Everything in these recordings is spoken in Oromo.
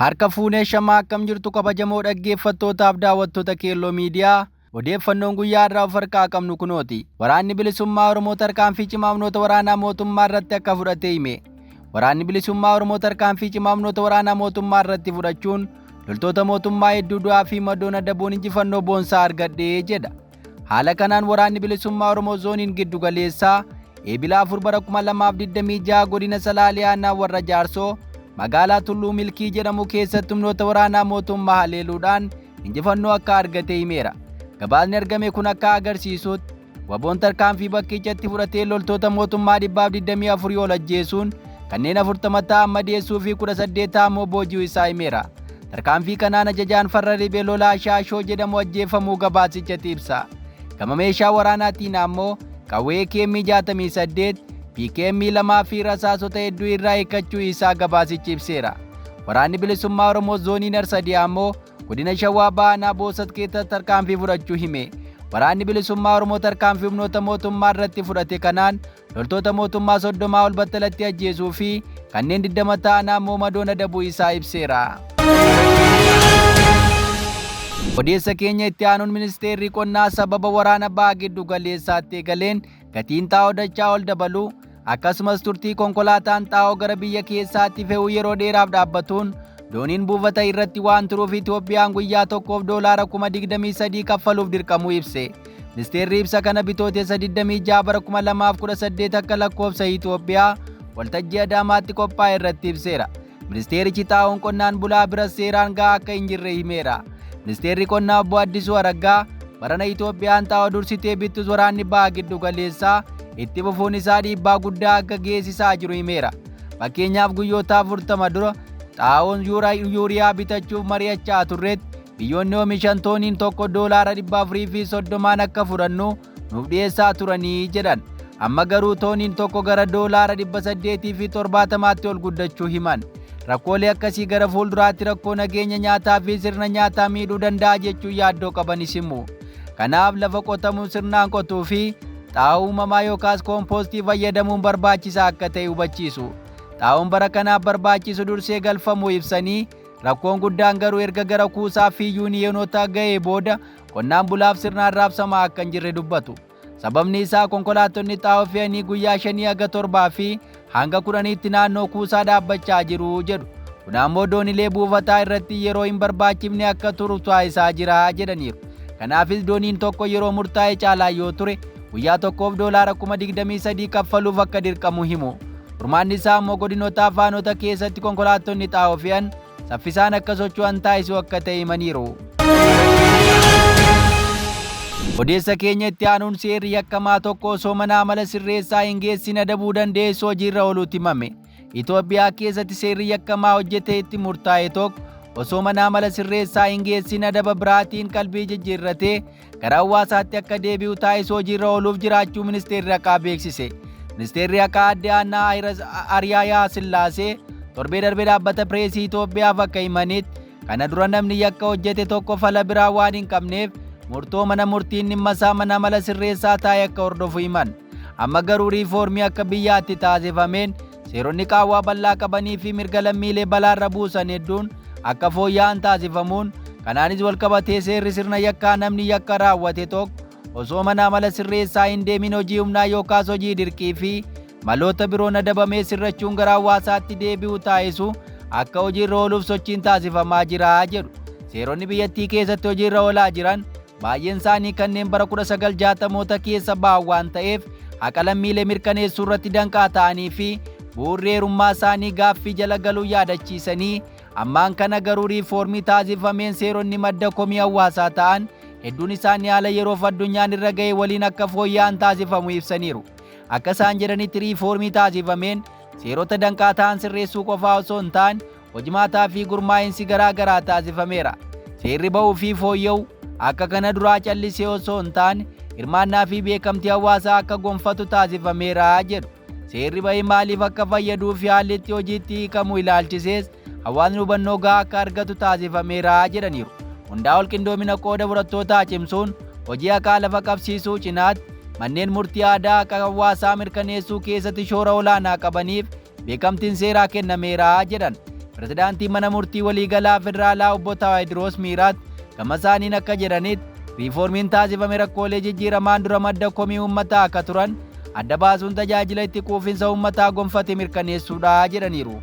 Harka fuunee shamaa akkam jirtu kabajamoo dhaggeeffattootaaf daawwattoota Keelloo Miidiyaa. Odeeffannoon guyyaa irraa of harkaa qabnu kunooti. Waraanni bilisummaa Oromoo tarkaanfii cimaa humnoota waraanaa mootummaa irratti akka fudhate hime. Waraanni bilisummaa Oromoo tarkaanfii cimaa humnoota waraanaa mootummaa irratti fudhachuun loltoota mootummaa hedduu du'aa fi madoon adabuun injifannoo boonsaa argadhee jedha. Haala kanaan waraanni bilisummaa Oromoo zooniin giddu galeessaa eebila 4 bara 2026 godina Salaalee aanaa warra Jaarsoo magaalaa Tulluu Milkii jedhamu keessatti humnoota waraanaa mootummaa haleeluudhaan injifannoo akka argate himeera. Gabaasni argame kun akka agarsiisutti waboon tarkaanfii bakkichatti fudhatee loltoota mootummaa 124 ol ajjeesuun kanneen 40 ta'an madeessuu fi 18 ammoo booji'uu isaa himeera. Tarkaanfii kanaan ajajaan farra riphee lolaa Shaashoo jedhamu ajjeefamuu gabaasichatti ibsa. Gama meeshaa waraanaatiin ammoo qawwee keemmii 68 PKM 2 fi rasaasota hedduu irraa hiikkachuu isaa gabaasichi ibseera. Waraanni bilisummaa Oromoo zoonii Narsadii ammoo godina Shawaa Bahaa Boosat keessatti tarkaanfii fudhachuu hime. Waraanni bilisummaa Oromoo tarkaanfii humnoota mootummaa irratti fudhate kanaan loltoota mootummaa 30 ol battalatti ajjeesuu fi kanneen 20 ta'an ammoo madoon adabuu isaa ibseera. Odeessa keenya itti aanuun ministeerri qonnaa sababa waraana Bahaa giddu galeessaatti eegaleen gatiin xaa'oo dachaa ol dabaluu akkasumas turtii konkolaataan xaa'oo gara biyya keessaatti fe'uu yeroo dheeraaf dhaabbatuun dooniin buufata irratti waan turuuf Itoophiyaan guyyaa tokkoof doolaara 23,000 kaffaluuf dirqamuu ibse. Ministeerri ibsa kana bitootessa 26 bara 2018 akka lakkoofsa Itoophiyaa waltajjii Adaamaatti qophaa'e irratti ibseera. Ministeerichi xaa'oon qonnaan bulaa bira seeraan gahaa akka hin jirre himeera. Ministeerri qonnaa obbo Addisuu Araggaa barana Itoophiyaan xaa'oo dursitee bittus waraanni Bahaa giddu galeessaa itti fufuun isaa dhiibbaa guddaa akka geessisaa jiru himeera. Fakkeenyaaf guyyoota 40 dura xaa'oon yuuriyaa bitachuuf mari'achaa turretti biyyoonni oomishan tooniin tokko doolaara 430 akka fudhannu nuuf dhiyeessaa turanii jedhan. Amma garuu tooniin tokko gara doolaara 870 ol guddachuu himan. Rakkoolee akkasii gara fuulduraatti rakkoo nageenya nyaataa fi sirna nyaataa miidhuu danda'a jechuun yaaddoo qabanis himu. Kanaaf lafa qotamuu sirnaan qotuu fi xaa'oo uumamaa yookaas koompoostii fayyadamuun barbaachisaa akka ta'e hubachiisu. Xaa'oon bara kanaaf barbaachisu dursee galfamuu ibsanii rakkoon guddaan garuu erga gara kuusaa fi yuuniyoonota ga'ee booda qonnaan bulaaf sirnaan raabsamaa akka hin jirre dubbatu. Sababni isaa konkolaattonni xaa'oo fe'anii guyyaa 5 hanga 7 fi hanga 10tti naannoo kuusaa dhaabbachaa jiru jedhu. Kun ammoo doonilee buufataa irratti yeroo hin barbaachifne akka turu taasisaa jira jedhaniiru. Kanaafis dooniin tokko yeroo murtaa'e caalaa yoo ture guyyaa tokkoof doolaara 23,000 kaffaluuf akka dirqamu himu. Furmaanni isaa ammoo godinoota afaanota keessatti konkolaattonni xaa'oo fe'an saffisaan akka socho'an taasisuu akka ta'e himaniiru. Odeessa keenya itti aanuun seerri yakkamaa tokko osoo mana amala sirreessaa hin geessin adabuu dandeessu hojiirra ooluutti himame. Itoophiyaa keessatti seerri yakkamaa hojjetee itti murtaa'e tokko osoo mana amala sirreessaa hin geessin adaba biraatiin qalbii jijjiirratee gara hawaasaatti akka deebi'u taasisuu hojiirra ooluuf jiraachuu ministeerri haqaa beeksise. Ministeerri haqaa adde Annaa Ariyaayaa Sillaasee torbee darbee dhaabbata pireesii Itoophiyaaf akka himanitti kana dura namni yakka hojjete tokko fala biraa waan hin qabneef murtoo mana murtiin dhimma isaa mana amala sirreessaa taa'e akka hordofu himan. Amma garuu riifoormii akka biyyaatti taasifameen seeronni qaawwaa bal'aa qabanii fi mirga lammiilee balaarra buusan hedduun akka fooyya'an taasifamuun kanaanis walqabatee seerri sirna yakkaa namni yakka raawwate tokko osoo mana amala sirreessaa hin deemin hojii humnaa yookaas hojii dirqii fi maloota biroon adabamee sirrachuun gara hawaasaatti deebi'u taasisu akka hojiirra ooluuf sochiin taasifamaa jira jedhu. Seeronni biyyattii keessatti hojiirra oolaa jiran baay'een isaanii kanneen bara 1960moota keessa ba'an waan ta'eef haqa lammiilee mirkaneessuu irratti danqaa ta'anii fi bu'uurri heerummaa isaanii gaaffii jala galuu yaadachiisanii ammaan kana garuu riifoormii taasifameen seeronni madda komii hawaasaa ta'an hedduun isaanii haala yeroof addunyaan irra ga'e waliin akka fooyya'an taasifamu ibsaniiru. Akka isaan jedhanitti riifoormii taasifameen seerota danqaa ta'an sirreessuu qofaa osoo hin taane hojimaataa fi gurmaa'insi garaa garaa taasifameera. Seerri ba'uu fi fooyya'u akka kana duraa callisee osoo hin taane hirmaannaa fi beekamtii hawaasaa akka gonfatu taasifameera jedhu. Seerri ba'ee maaliif akka fayyaduu fi haalli itti hojiitti hiikamu ilaalchisees hawaasni hubannoo gahaa akka argatu taasifameera jedhaniiru. Hundaa ol qindoomina qooda fudhattootaa cimsuun hojii haqaa lafa qabsiisuu cinaatti manneen murtii aadaa akka hawaasaa mirkaneessuu keessatti shoora olaanaa qabaniif beekamtiin seeraa kennameera jedhan. Pirezidaantiin mana murtii waliigalaa federaalaa obbo Tewodiroos Miiraat gama isaaniin akka jedhanitti riiformiin taasifame rakkoolee jijjiiramaan dura madda komii uummataa akka turan adda baasuun tajaajila itti quufinsa uummataa gonfate mirkaneessuudha jedhaniiru.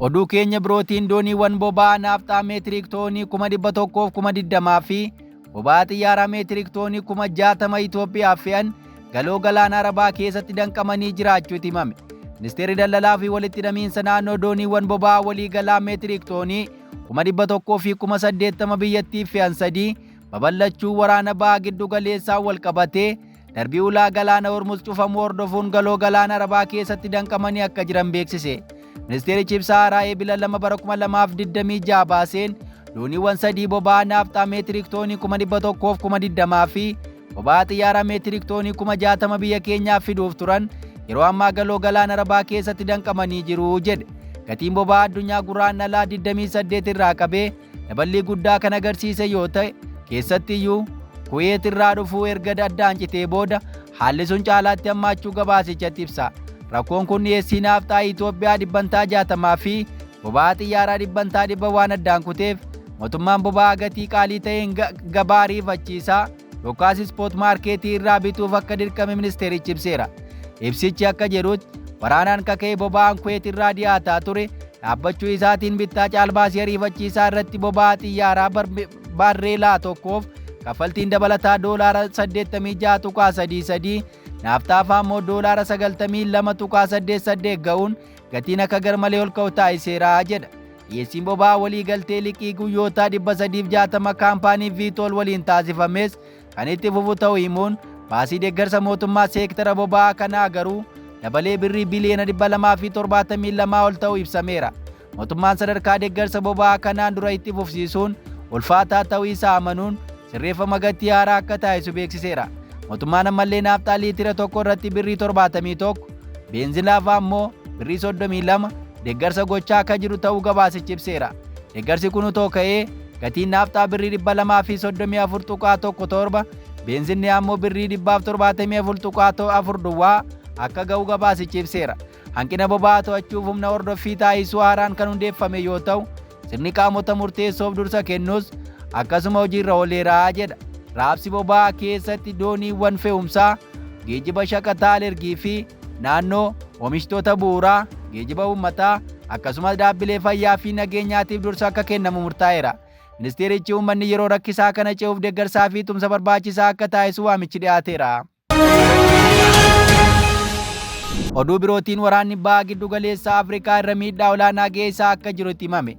Oduu keenya birootiin dooniiwwan boba'aa naafxaa meetiriik toonii 120,020 fi boba'aa xiyyaaraa meetiriik toonii 60,000 Itoophiyaaf fe'an galoo galaana Arabaa keessatti danqamanii jiraachuutu himame. Ministeerri daldalaa fi walitti hidhamiinsa naannoo dooniiwwan boba'aa waliigalaa meetiriik toonii 100,000 fi 80,000 biyyattiif fe'an sadii babal'achuu waraana ba'aa giddu galeessaan wal qabatee darbii ulaa galaana Hormuz cufamuu hordofuun galoo galaana Arabaa keessatti danqamanii akka jiran beeksise. Ministeerichi ibsa haaraa eebila 2 bara 2026 baaseen dooniiwwan sadii boba'aa naafxaa meetiriik toonii 100,020 fi boba'aa xiyyaaraa meetiriik toonii 60,000 biyya keenyaaf fiduuf turan yeroo ammaa galoo galaana Arabaa keessatti danqamanii jiru jedhe. Gatiin boba'aa addunyaa guraandhalaa 28 irraa qabee daballii guddaa kan agarsiise yoo ta'e keessattiyyuu Kuweet irraa dhufuu erga addaan citee booda haalli sun caalaatti hammaachuu gabaasichatti ibsa. Rakkoon kun dhiyeessii naafxaa Itoophiyaa 60% fi boba'aa xiyyaaraa 100 waan addaan kuteef mootummaan boba'aa gatii qaalii ta'een gabaa ariifachiisaa yookaas ispoot maarkeetii irraa bituuf akka dirqame ministeerichi ibseera. Ibsichi akka jedhutti waraanaan kaka'ee boba'aan Kuweet irraa dhiyaataa ture dhaabbachuu isaatiin bittaa caalbaasii ariifachiisaa irratti boba'aa xiyyaaraa barreelaa tokkoof kaffaltiin dabalataa $86.33 naafxaaf ammoo $92.88 ga'uun gatiin akka garmalee ol ka'u taasiseera jedha. Dhiyeessiin boba'aa waliigaltee liqii guyyootaa 360 kaampaanii Viitool waliin taasifames kan itti fufu ta'uu himuun baasii deeggarsa mootummaa seektara boba'aa kanaa garuu dabalee birrii biliyoona 272 ol ta'uu ibsameera. Mootummaan sadarkaa deeggarsa boba'aa kanaan dura itti fufsiisuun ulfaataa ta'uu isaa amanuun sirreeffama gatii haaraa akka taasisu beeksiseera. Mootummaan ammallee naafxaa liitira tokko irratti birrii 71, beenzinaaf ammoo birrii 32 deeggarsa gochaa akka jiru ta'uu gabaasichi ibseera. Deeggarsi kun utoo ka'ee gatiin naafxaa birrii 234.17, beenzinni ammoo birrii 174.4 duwwaa akka ga'u gabaasichi ibseera. Hanqina boba'aa to'achuuf humna hordoffii taasisuu haaraan kan hundeeffame yoo ta'u, sirni qaamota murteessoof dursa kennus akkasuma hojiirra ooleera jedha. Raabsi boba'aa keessatti dooniiwwan fe'umsaa, geejjiba shaqaxaa alergii fi naannoo, oomishtoota bu'uuraa, geejjiba uummataa akkasumas dhaabbilee fayyaa fi nageenyaatiif dursa akka kennamu murtaa'eera. Ministeerichi uummanni yeroo rakkisaa kana ce'uuf deeggarsaa fi tumsa barbaachisaa akka taasisu waamichi dhiyaateera. Oduu birootiin waraanni ba'aa giddu galeessaa Afrikaa irra miidhaa olaanaa geessaa akka jirutti himame.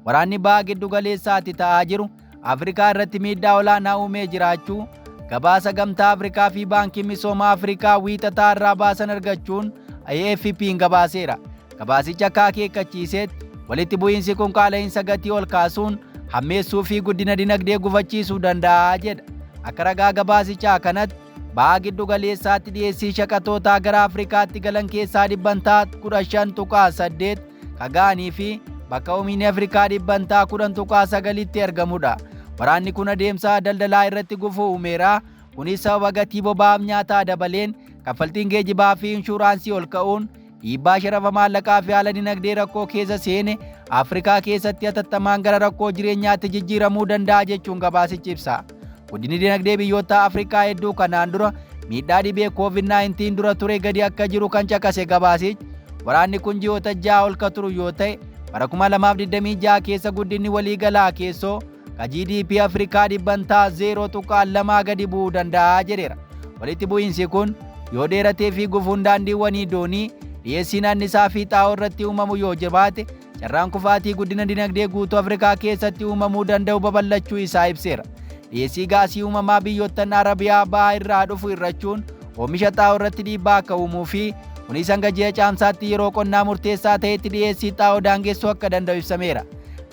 Waraanni ba'aa giddu galeessaatti ta'aa jiru Afrikaa irratti miidhaa olaanaa uumee jiraachuu gabaasa gamtaa Afrikaa fi baankiin misooma Afrikaa wiixataa irraa baasan argachuun AFP'n gabaaseera. Gabaasicha akka akeekkachiisetti walitti bu'iinsi kun qaala'insa gatii ol kaasuun hammeessuu fi guddina dinagdee gufachiisuu danda'a jedha. Akka ragaa gabaasichaa kanatti ba'aa giddu galeessaatti dhiyeessii shaqaxootaa gara Afrikaatti galan keessaa 15.8 kaga'anii fi bakka oomishni Afrikaa 10.9tti argamudha. Waraanni kun adeemsa daldalaa irratti gufuu uumeera. Kunis sababa gatii boba'aaf nyaataa dabaleen kaffaltiin geejjibaa fi inshuraansii ol ka'uun dhiibbaa sharafa maallaqaa fi haala dinagdee rakkoo keessa seene Afrikaa keessatti hatattamaan gara rakkoo jireenyaatti jijjiiramuu danda'a jechuun gabaasichi ibsa. Guddinni dinagdee biyyoota Afrikaa hedduu kanaan dura miidhaa dhibee COVID-19 dura ture gadi akka jiru kan caqase gabaasichi. Waraanni kun ji'oota 6 ol ka turu yoo ta'e bara 2026 keessa guddinni waliigalaa keessoo ka GDP Afrikaa 0.2 gadi bu'uu danda'a jedheera. Walitti bu'iinsi kun yoo dheeratee fi gufuun daandiiwwanii doonii dhiyeessiin annisaa fi xaa'oo irratti uumamu yoo jabaate carraan kufaatii guddina dinagdee guutuu Afrikaa keessatti uumamuu danda'u babal'achuu isaa ibseera. Dhiyeessii gaasii uumamaa biyyoottan Arabiyaa ba'aa irraa dhufu irrachuun oomisha xaa'oo irratti dhiibbaa akka uumuu fi kunis hanga ji'a caamsaatti yeroo qonnaa murteessaa ta'etti dhiyeessii xaa'oo daangessuu akka danda'u ibsameera.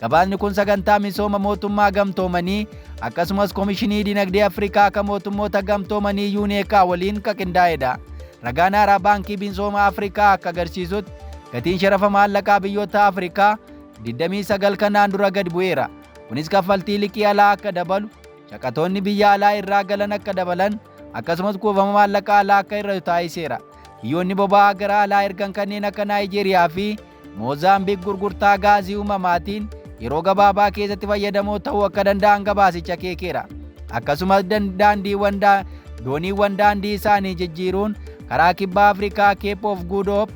Gabaasni kun sagantaa misooma mootummaa gamtoomanii akkasumas Koomishinii Dinagdee Afrikaa kan mootummoota gamtoomanii UNECA waliin qindaa'edha. Ragaan haaraa baankii misooma Afrikaa akka agarsiisutti gatiin sharafa maallaqaa biyyoota Afrikaa 29 kanaan dura gad bu'eera. Kunis kaffaltii liqii alaa akka dabalu, shaqatoonni biyya alaa irraa galan akka dabalan akkasumas kuufama maallaqaa alaa akka irra taasiseera. biyyoonni boba'aa gara alaa ergan kanneen akka Naayijeeriyaa fi Moozaambiik gurgurtaa gaazii uumamaatiin yeroo gabaabaa keessatti fayyadamoo ta'uu akka danda'an gabaasicha keekeera. Akkasumas dooniiwwan daandii isaanii jijjiiruun karaa kibba Afrikaa Cape of Good Hope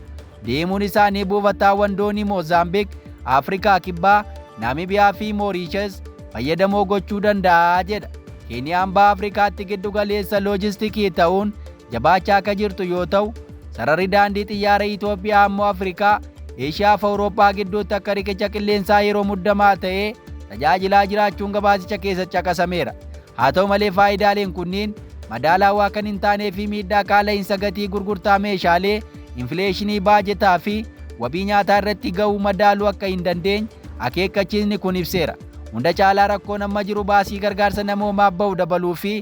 deemuun isaanii buufataawwan doonii Moozaambiik, Afrikaa kibbaa, Naamibiyaa fi Mooriishas fayyadamoo gochuu danda'a jedha. Keeniyaan baha Afrikaatti giddu galeessa loojistikii ta'uun jabaachaa akka jirtu yoo ta'u, sararri daandii xiyyaara Itoophiyaa ammoo Afrikaa, Eeshiyaa fi Awurooppaa gidduutti akka riqicha qilleensaa yeroo muddamaa ta'ee tajaajilaa jiraachuun gabaasicha keessatti caqasameera. Haa ta'u malee faayidaaleen kunniin madaalawaa kan hin taanee fi miidhaa qaala'insa gatii gurgurtaa meeshaalee, infileeshinii baajetaa fi wabii nyaataa irratti ga'uu madaaluu akka hin dandeenye akeekkachiisni kun ibseera. Hunda caalaa rakkoon amma jiru baasii gargaarsa namoomaaf ba'u dabaluu fi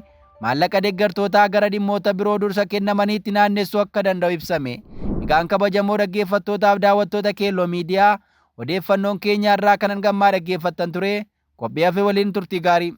maallaqa deeggartootaa gara dhimmoota biroo dursa kennamaniitti naannessuu akka danda'u ibsame. Egaan kabajamoo dhaggeeffattootaaf daawwattoota Keelloo Miidiyaa odeeffannoon keenya irraa kanan gammaa dhaggeeffattan ture. Qophii hafe waliin turtii gaarii.